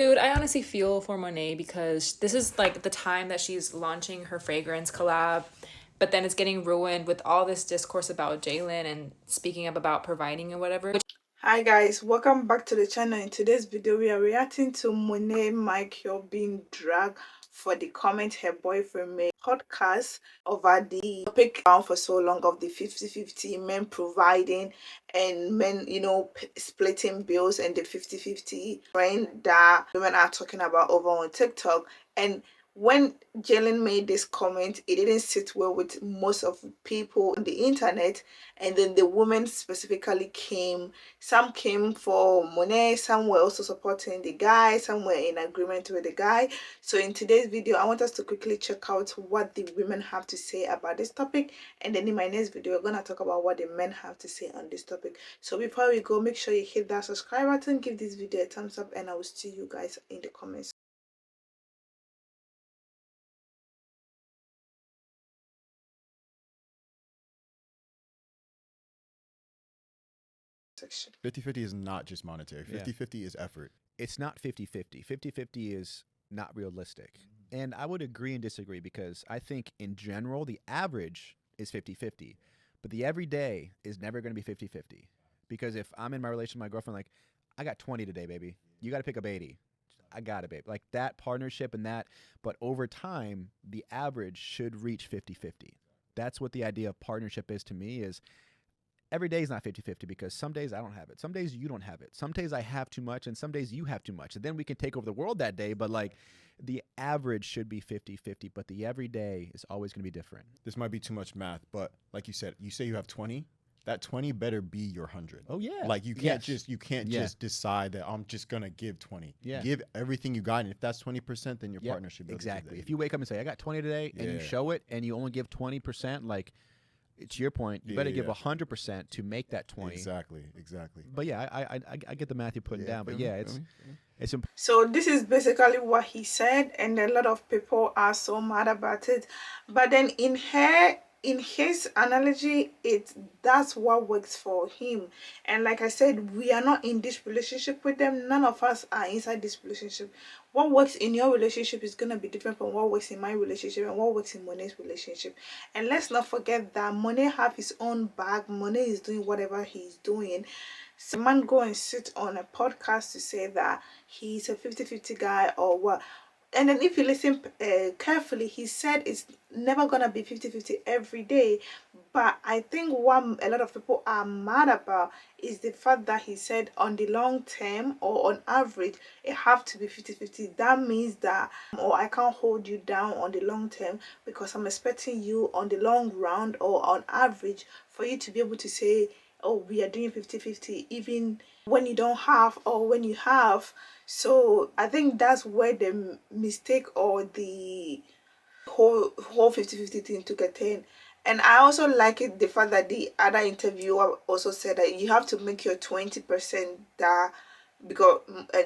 Dude, I honestly feel for Monet because this is like the time that she's launching her fragrance collab, but then it's getting ruined with all this discourse about Jalen and speaking up about providing and whatever. Hi guys, welcome back to the channel. In today's video we are reacting to Monet Michael being dragged for the comment her boyfriend made podcast over the topic around for so long of the 50-50 men providing and men splitting bills, and the 50-50 trend that women are talking about over on TikTok. And when Jalen made this comment, it didn't sit well with most of people on the internet, and then the women specifically came. Some came for Monet, some were also supporting the guy, some were in agreement with the guy. So in today's video, I want us to quickly check out what the women have to say about this topic, and then in my next video we're gonna talk about what the men have to say on this topic. So before we go, make sure you hit that subscribe button, give this video a thumbs up, and I will see you guys in the comments section. 50-50 is not just monetary. 50-50 is effort. It's not 50-50. 50-50 is not realistic. And I would agree and disagree because I think in general the average is 50-50, but the everyday is never going to be 50-50. Because if I'm in my relationship with my girlfriend, like, I got 20 today, baby. You got to pick up 80. I got it, babe. Like that partnership and that, but over time, the average should reach 50-50. That's what the idea of partnership is to me, is every day is not 50-50 because some days I don't have it. Some days you don't have it. Some days I have too much and some days you have too much. And then we can take over the world that day. But like the average should be 50-50, but the everyday is always going to be different. This might be too much math, but like you said, you say you have 20. That 20 better be your 100. Oh yeah. Like you can't just decide that I'm just gonna give 20. Yeah. Give everything you got, and if that's 20%, then your partner should be able to do exactly. that. If you wake up and say I got 20 today, and you show it, and you only give 20%, like, to your point, you better give 100% to make that 20. Exactly. But yeah, I get the math you're putting down. But yeah, it's important. So this is basically what he said, and a lot of people are so mad about it. But then in his analogy, that's what works for him. And like I said, we are not in this relationship with them. None of us are inside this relationship. What works in your relationship is gonna be different from what works in my relationship and what works in Monet's relationship. And let's not forget that Monet have his own bag. Monet is doing whatever he's doing. So man go and sit on a podcast to say that he's a 50-50 guy or what. And then if you listen carefully, he said it's never gonna be 50-50 every day. But I think what a lot of people are mad about is the fact that he said on the long term or on average it have to be 50-50. That means that, or I can't hold you down on the long term because I'm expecting you on the long round or on average for you to be able to say, oh, we are doing 50-50 even when you don't have or when you have. So I think that's where the mistake or the whole 50-50 thing took a turn. And I also like it the fact that the other interviewer also said that you have to make your 20% that, because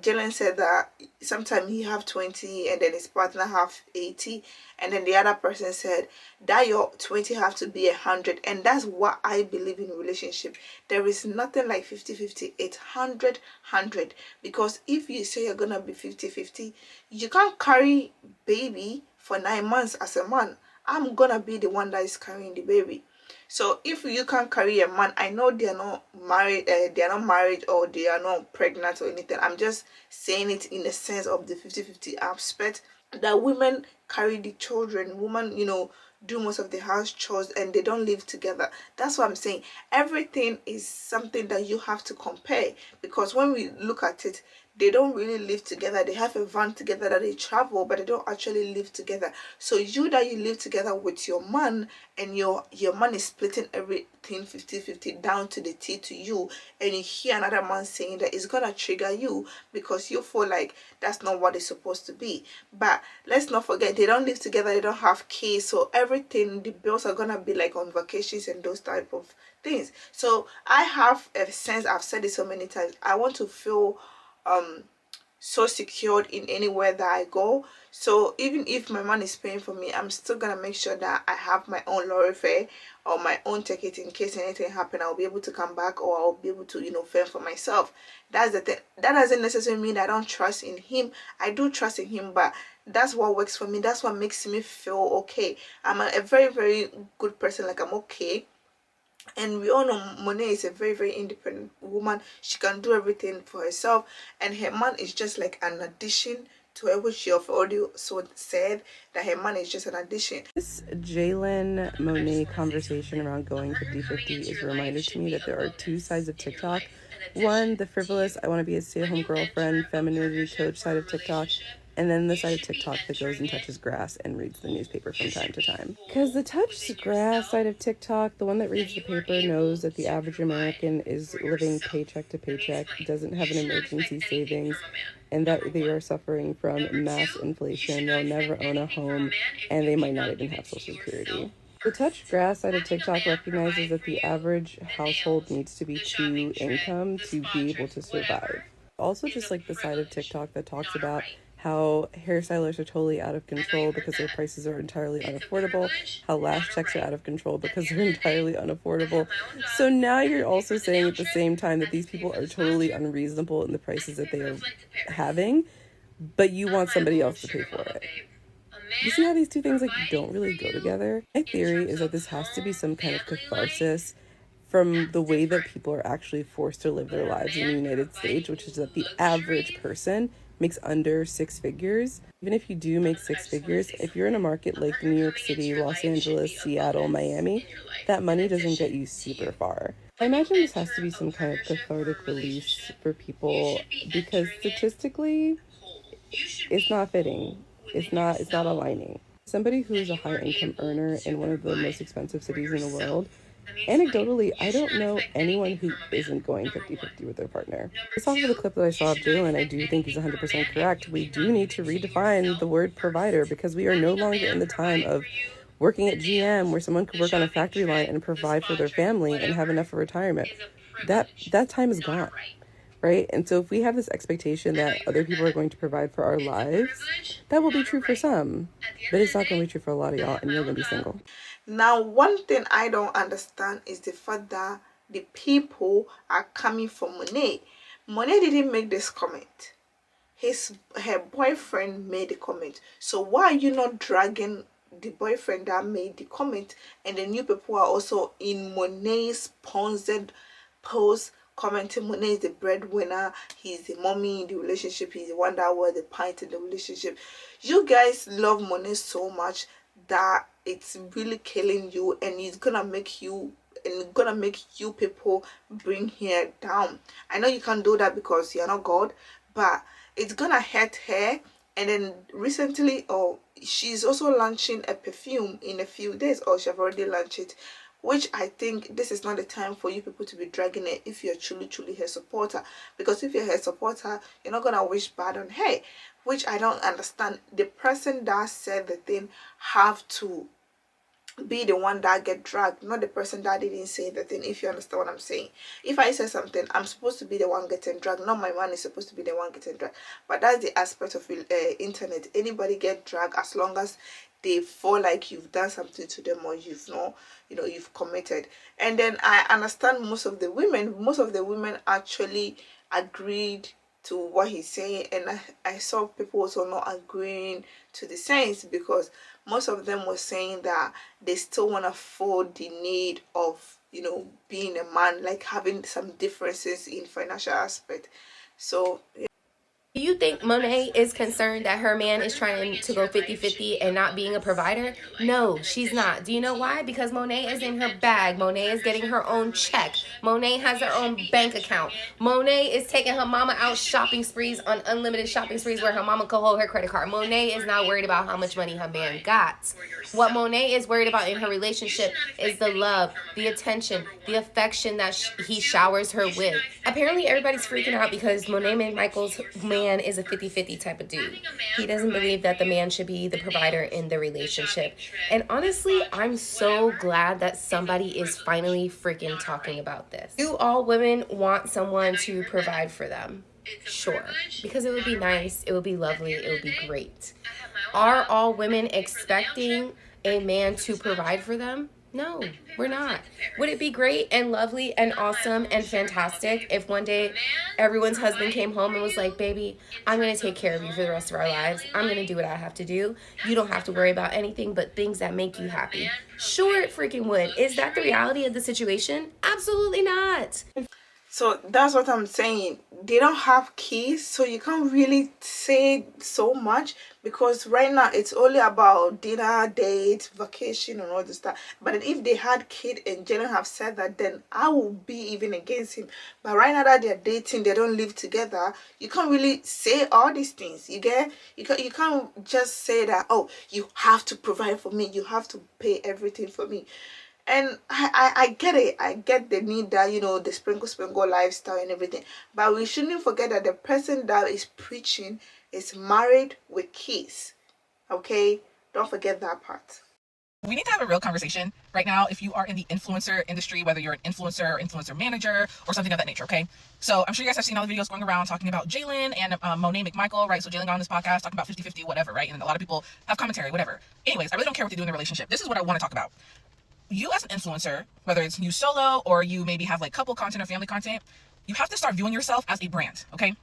Jalen said that sometimes he have 20 and then his partner have 80, and then the other person said that your 20 have to be 100. And that's what I believe in relationship. There is nothing like 50-50. It's 100-100, because if you say you're gonna be 50-50, you can't carry baby for 9 months as a man. I'm gonna be the one that is carrying the baby. So if you can carry a man, I know they are not married, or they are not pregnant or anything. I'm just saying it in the sense of the 50-50 aspect, that women carry the children, women, do most of the house chores, and they don't live together. That's what I'm saying. Everything is something that you have to compare, because when we look at it, they don't really live together. They have a van together that they travel, but they don't actually live together. So you live together with your man, and your man is splitting everything 50-50 down to the T to you, and you hear another man saying that, it's gonna trigger you because you feel like that's not what it's supposed to be. But let's not forget, they don't live together, they don't have kids, so everything, the bills are gonna be like on vacations and those type of things. So I have a sense, I've said it so many times, I want to feel so secured in anywhere that I go. So even if my man is paying for me, I'm still gonna make sure that I have my own lorry fare or my own ticket in case anything happen. I'll be able to come back, or I'll be able to, fend for myself. That's the thing. That doesn't necessarily mean I don't trust in him. I do trust in him, but that's what works for me. That's what makes me feel okay. I'm a very, very good person. Like, I'm okay. And we all know Monet is a very, very independent woman. She can do everything for herself, and her man is just like an addition to her, which she have already so said that her man is just an addition. This Jalen Monet conversation around going 50-50 is a reminder to me that there are two sides of TikTok. One, the frivolous, I want to be a stay-at-home girlfriend, femininity coach side of TikTok, and then the side of TikTok that goes and touches grass and reads the newspaper from time to time. Because the touches grass side of TikTok, the one that reads the paper, knows that the average American is living paycheck to paycheck, doesn't have an emergency savings, and that they are suffering from mass inflation. They'll never own a home, and they might not even have Social Security. The touch grass side of TikTok recognizes that the average household needs to be two income to be able to survive. Also, just like the side of TikTok that talks about how hairstylists are totally out of control because their prices are entirely unaffordable, how lash techs are out of control because they're entirely unaffordable. So now you're also saying at the same time that these people are totally unreasonable in the prices that they are having, but you want somebody else to pay for it. You see how these two things don't really go together? My theory is that this has to be some kind of catharsis from the way that people are actually forced to live their lives in the United States, which is that the average person makes under 6 figures. Even if you do make 6 figures, if you're in a market like New York City, Los Angeles, Seattle, Miami, that money doesn't get you super far. I imagine this has to be some kind of cathartic release for people because statistically, it's not fitting. It's not aligning. Somebody who is a high income earner in one of the most expensive cities in the world, anecdotally, I don't know anyone who isn't going 50-50 with their partner. Based off of the clip that I saw of Jalen, I do think he's 100% correct. We do need to redefine the word provider because we are no longer in the time of working at GM where someone could work on a factory line and provide for their family and have enough for retirement. That time is gone. Right? And so if we have this expectation that other people are going to provide for our lives, that will be true for some, but it's not going to be true for a lot of y'all, and you're going to be single. Now, one thing I don't understand is the fact that the people are coming for Monet. Monet didn't make this comment. Her boyfriend made the comment. So why are you not dragging the boyfriend that made the comment? And the new people are also in Monet's sponsored post commenting Monet is the breadwinner, he's the mommy in the relationship, he's the one that wears the pint in the relationship. You guys love Monet so much that it's really killing you, and it's gonna make you people bring her down. I know you can't do that because you're not God, but it's gonna hurt her. And then recently, she's also launching a perfume in a few days, or she have already launched it, which I think this is not the time for you people to be dragging it if you're truly her supporter. Because if you're her supporter, you're not gonna wish bad on her, which I don't understand. The person that said the thing have to be the one that get dragged, not the person that didn't say the thing, if you understand what I'm saying. If I say something, I'm supposed to be the one getting dragged, not my man is supposed to be the one getting dragged. But that's the aspect of internet. Anybody get dragged as long as they feel like you've done something to them, or you've committed. And then I understand most of the women actually agreed to what he's saying, and I saw people also not agreeing to the sense, because most of them were saying that they still want to feel the need of being a man, like having some differences in financial aspect. So yeah. Do you think Monet is concerned that her man is trying to go 50-50 and not being a provider? No, she's not. Do you know why? Because Monet is in her bag. Monet is getting her own check. Monet has her own bank account. Monet is taking her mama out shopping sprees, on unlimited shopping sprees where her mama could hold her credit card. Monet is not worried about how much money her man got. What Monet is worried about in her relationship is the love, the attention, the affection that he showers her with. Apparently everybody's freaking out because Monet McMichael's man is a 50-50 type of dude. He doesn't believe that the man should be the provider in the relationship. And honestly, I'm so glad that somebody is finally freaking talking about this. Do all women want someone to provide for them? Sure, because it would be nice, it would be lovely, it would be great. Are all women expecting a man to provide for them? No, we're not. Would it be great and lovely and awesome and fantastic if one day everyone's husband came home and was like, baby, I'm going to take care of you for the rest of our lives. I'm going to do what I have to do. You don't have to worry about anything but things that make you happy. Sure, it freaking would. Is that the reality of the situation? Absolutely not. So that's what I'm saying. They don't have kids, so you can't really say so much, because right now it's only about dinner, dates, vacation, and all this stuff. But then if they had kid and Jalen have said that, then I will be even against him. But right now that they're dating, they don't live together, you can't really say all these things. You get? You can't just say that, oh, you have to provide for me, you have to pay everything for me. And I get it. I get the need that, the sprinkle lifestyle and everything. But we shouldn't forget that the person that is preaching is married with kids. Okay? Don't forget that part. We need to have a real conversation right now if you are in the influencer industry, whether you're an influencer or influencer manager or something of that nature, okay? So I'm sure you guys have seen all the videos going around talking about Jalen and Monet McMichael, right? So Jalen got on this podcast talking about 50-50, whatever, right? And a lot of people have commentary, whatever. Anyways, I really don't care what they do in the relationship. This is what I want to talk about. You as an influencer, whether it's you solo or you maybe have like couple content or family content, you have to start viewing yourself as a brand, okay?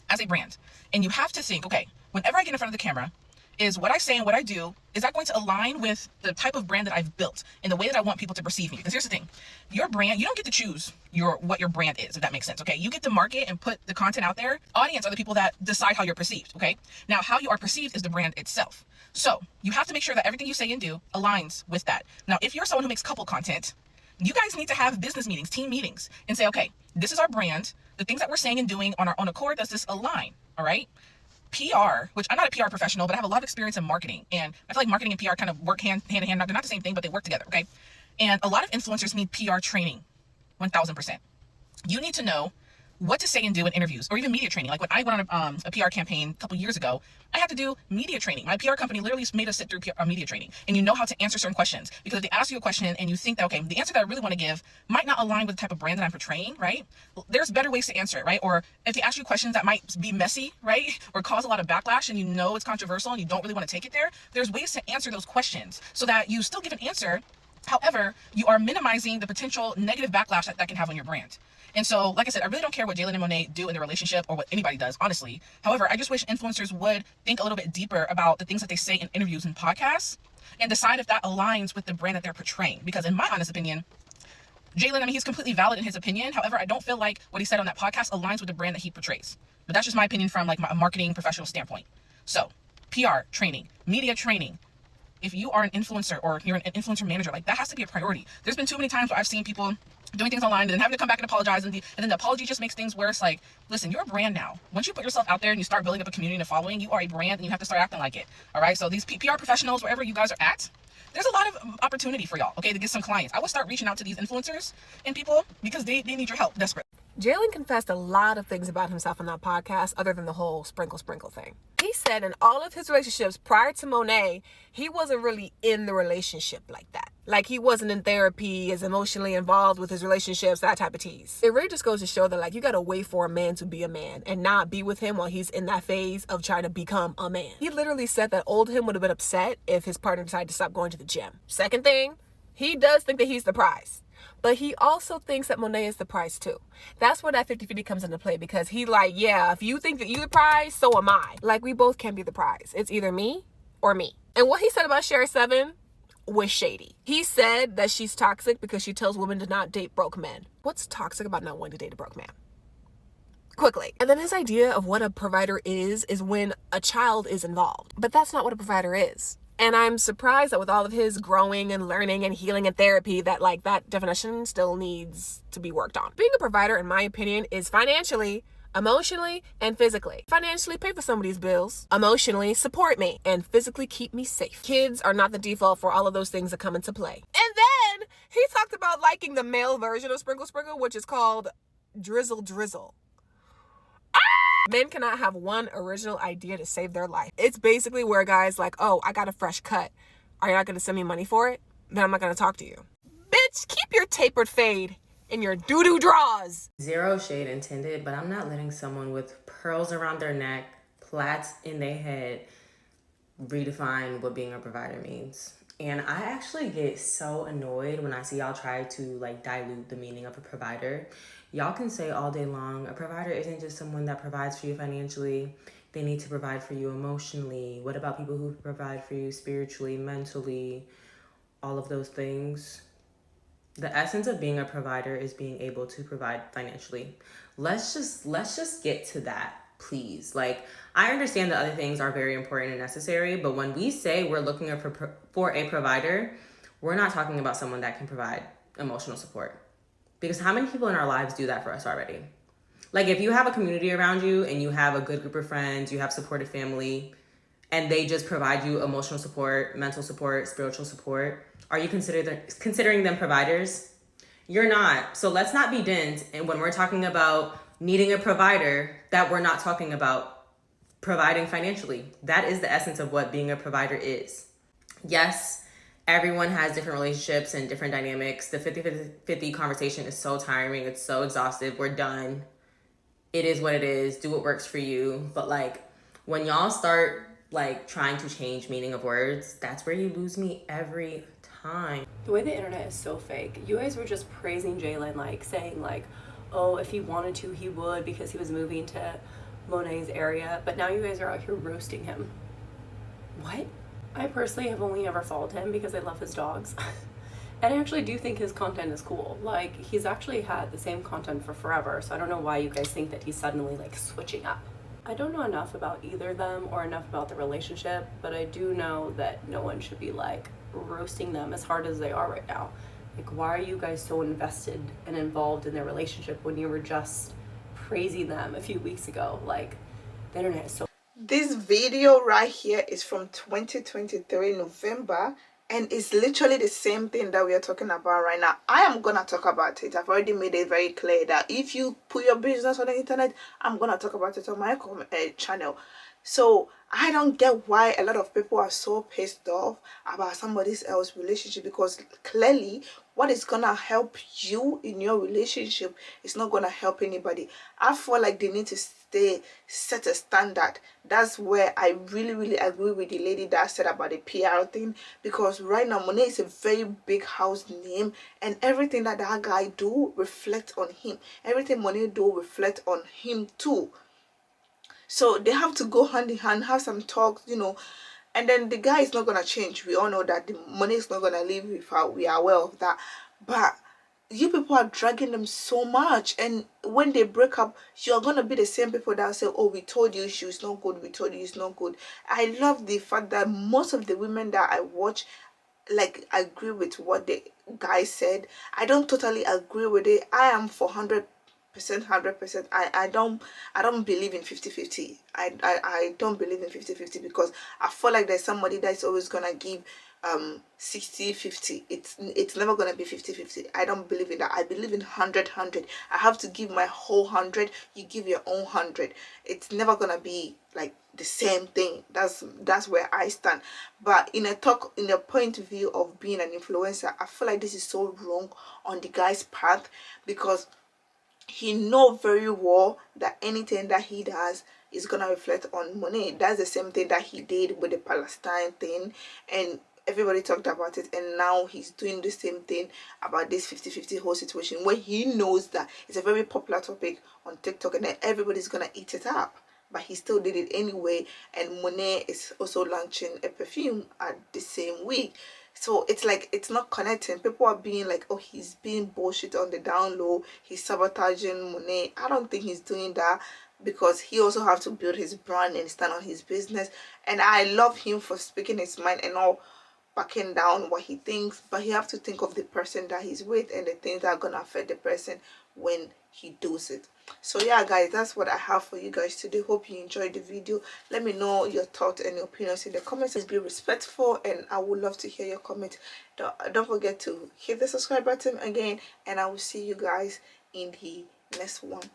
As a brand. And you have to think, okay, whenever I get in front of the camera, is what I say and what I do, is that going to align with the type of brand that I've built and the way that I want people to perceive me? Because here's the thing, your brand, you don't get to choose what your brand is, if that makes sense, okay? You get to market and put the content out there. Audience are the people that decide how you're perceived, okay? Now, how you are perceived is the brand itself. So you have to make sure that everything you say and do aligns with that. Now, if you're someone who makes couple content, you guys need to have business meetings, team meetings, and say, okay, this is our brand. The things that we're saying and doing on our own accord, does this align? All right? PR, which I'm not a PR professional, but I have a lot of experience in marketing. And I feel like marketing and PR kind of work hand in hand. They're not the same thing, but they work together, okay? And a lot of influencers need PR training, 1000%. You need to know what to say and do in interviews, or even media training. Like when I went on a PR campaign a couple years ago, I had to do media training. My PR company literally made us sit through media training, and you know how to answer certain questions. Because if they ask you a question and you think that, okay, the answer that I really want to give might not align with the type of brand that I'm portraying, right? There's better ways to answer it, right? Or if they ask you questions that might be messy, right? Or cause a lot of backlash and you know it's controversial and you don't really want to take it there, there's ways to answer those questions so that you still give an answer. However, you are minimizing the potential negative backlash that can have on your brand. And so, like I said, I really don't care what Jalen and Monet do in their relationship or what anybody does, honestly. However, I just wish influencers would think a little bit deeper about the things that they say in interviews and podcasts and decide if that aligns with the brand that they're portraying. Because in my honest opinion, Jalen, he's completely valid in his opinion. However, I don't feel like what he said on that podcast aligns with the brand that he portrays. But that's just my opinion from like a marketing professional standpoint. So, PR training, media training. If you are an influencer or you're an influencer manager, like that has to be a priority. There's been too many times where I've seen people doing things online and then having to come back and apologize, and then the apology just makes things worse. Like, listen, you're a brand now. Once you put yourself out there and you start building up a community and a following, you are a brand and you have to start acting like it. All right. So these PR professionals, wherever you guys are at, there's a lot of opportunity for y'all, okay, to get some clients. I would start reaching out to these influencers and people because they need your help desperately. Jalen confessed a lot of things about himself on that podcast other than the whole sprinkle thing. He said in all of his relationships prior to Monet, he wasn't really in the relationship like that. Like he wasn't in therapy, is emotionally involved with his relationships, that type of tease. It really just goes to show that like you gotta wait for a man to be a man and not be with him while he's in that phase of trying to become a man. He literally said that old him would have been upset if his partner decided to stop going to the gym. Second thing, he does think that he's the prize. But he also thinks that Monet is the prize too. That's where that 50-50 comes into play, because he like, yeah, if you think that you're the prize, so am I. Like we both can be the prize. It's either me or me. And what he said about Sherry 7 was shady. He said that she's toxic because she tells women to not date broke men. What's toxic about not wanting to date a broke man? Quickly. And then his idea of what a provider is when a child is involved. But that's not what a provider is. And I'm surprised that with all of his growing and learning and healing and therapy, that like that definition still needs to be worked on. Being a provider, in my opinion, is financially, emotionally, and physically. Financially, pay for somebody's bills. Emotionally, support me. And physically, keep me safe. Kids are not the default for all of those things that come into play. And then he talked about liking the male version of Sprinkle, which is called Drizzle. Men cannot have one original idea to save their life. It's basically where guys like, oh, I got a fresh cut. Are you not going to send me money for it? Then I'm not going to talk to you. Bitch, keep your tapered fade in your doo-doo drawers. Zero shade intended, but I'm not letting someone with pearls around their neck, plaits in their head, redefine what being a provider means. And I actually get so annoyed when I see y'all try to like dilute the meaning of a provider. Y'all can say all day long, a provider isn't just someone that provides for you financially. They need to provide for you emotionally. What about people who provide for you spiritually, mentally, all of those things? The essence of being a provider is being able to provide financially. Let's just get to that, please. Like, I understand that other things are very important and necessary, but when we say we're looking for a provider, we're not talking about someone that can provide emotional support. Because how many people in our lives do that for us already? Like, if you have a community around you and you have a good group of friends, you have supportive family, and they just provide you emotional support, mental support, spiritual support, are you considering them providers? You're not. So let's not be dense. And when we're talking about needing a provider, that we're not talking about providing financially. That is the essence of what being a provider is. Yes, everyone has different relationships and different dynamics. The 50-50 conversation is so tiring. It's so exhaustive. We're done. It is what it is. Do what works for you. But like, when y'all start like trying to change meaning of words, that's where you lose me every time. The way the internet is so fake. You guys were just praising Jalen, like saying like, oh, if he wanted to, he would because he was moving to Monet's area. But now you guys are out here roasting him. What? I personally have only ever followed him because I love his dogs. And I actually do think his content is cool. Like, he's actually had the same content for forever, so I don't know why you guys think that he's suddenly like switching up. I don't know enough about either of them or enough about the relationship, but I do know that no one should be like roasting them as hard as they are right now. Like, why are you guys so invested and involved in their relationship when you were just praising them a few weeks ago? Like, the internet is so... This video right here is from 2023 November, and it's literally the same thing that we are talking about right now. I am gonna talk about it. I've already made it very clear that if you put your business on the internet, I'm gonna talk about it on my channel. So I don't get why a lot of people are so pissed off about somebody else's relationship, because clearly what is gonna help you in your relationship is not gonna help anybody. I feel like they need to set a standard. That's where I really agree with the lady that said about the PR thing, because right now Monet is a very big house name, and everything that guy do reflect on him. Everything Monet do reflect on him too. So they have to go hand in hand, have some talks, you know. And then the guy is not gonna change. We all know that the money is not gonna leave without. We are aware of that. But you people are dragging them so much, and when they break up, you're gonna be the same people that say, oh, we told you she's not good, we told you it's not good. I love the fact that most of the women that I watch like agree with what the guy said. I don't totally agree with it. I am for 100%. I don't believe in 50-50. I don't believe in 50-50 because I feel like there's somebody that's always gonna give 60-50. It's never gonna be 50-50. I don't believe in that. I believe in 100-100. I have to give my whole 100, you give your own 100. It's never gonna be like the same thing. That's where I stand. But in a point of view of being an influencer, I feel like this is so wrong on the guy's path, because he know very well that anything that he does is gonna reflect on Monet. That's the same thing that he did with the Palestine thing, and everybody talked about it, and now he's doing the same thing about this 50-50 whole situation, where he knows that it's a very popular topic on TikTok and that everybody's gonna eat it up, but he still did it anyway. And Monet is also launching a perfume at the same week. So it's like, it's not connecting. People are being like, oh, he's being bullshit on the down low, he's sabotaging Monet. I don't think he's doing that, because he also have to build his brand and stand on his business. And I love him for speaking his mind and not backing down what he thinks, but he have to think of the person that he's with and the things that are gonna affect the person when he does it. So yeah guys, that's what I have for you guys today. Hope you enjoyed the video. Let me know your thoughts and your opinions in the comments. Please be respectful, and I would love to hear your comments. Don't forget to hit the subscribe button again, and I will see you guys in the next one.